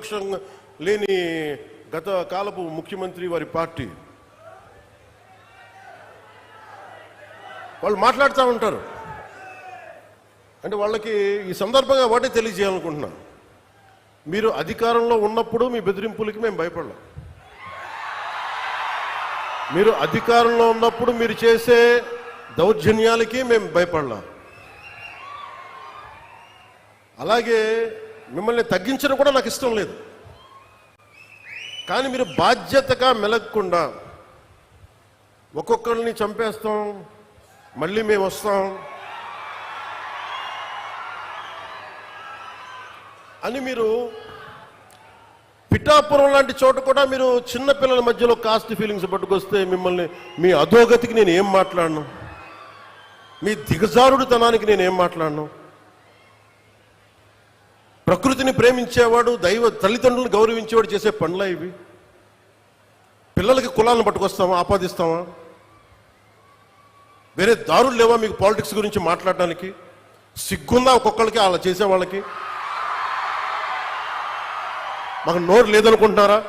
ప్రతిపక్షం లేని గత కాలపు ముఖ్యమంత్రి వారి పార్టీ వాళ్ళు మాట్లాడుతూ ఉంటారు. అంటే వాళ్ళకి ఈ సందర్భంగా ఒకటే తెలియజేయాలనుకుంటున్నా, మీరు అధికారంలో ఉన్నప్పుడు మీ బెదిరింపులకి మేము భయపడలేం. మీరు అధికారంలో ఉన్నప్పుడు మీరు చేసే దౌర్జన్యాలకి మేము భయపడలేం. అలాగే మిమ్మల్ని తగ్గించడం కూడా నాకు ఇష్టం లేదు. కానీ మీరు బాధ్యతగా మెలగకుండా ఒక్కొక్కరిని చంపేస్తాం, మళ్ళీ మేము వస్తాం అని మీరు పిఠాపురం లాంటి చోట కూడా మీరు చిన్నపిల్లల మధ్యలో కాస్ట్ ఫీలింగ్స్ పట్టుకొస్తే మిమ్మల్ని మీ అధోగతికి నేను ఏం మాట్లాడను, మీ దిగజారుడుతనానికి నేను ఏం మాట్లాడను. ప్రకృతిని ప్రేమించేవాడు, దైవ తల్లిదండ్రులను గౌరవించేవాడు చేసే పనులా ఇవి? పిల్లలకి కులాలను పట్టుకొస్తామా, ఆపాదిస్తామా? వేరే దారులు లేవా మీకు పాలిటిక్స్ గురించి మాట్లాడడానికి? సిగ్గుందా ఒక్కొక్కరికి అలా చేసే వాళ్ళకి? మాకు నోరు లేదనుకుంటున్నారా?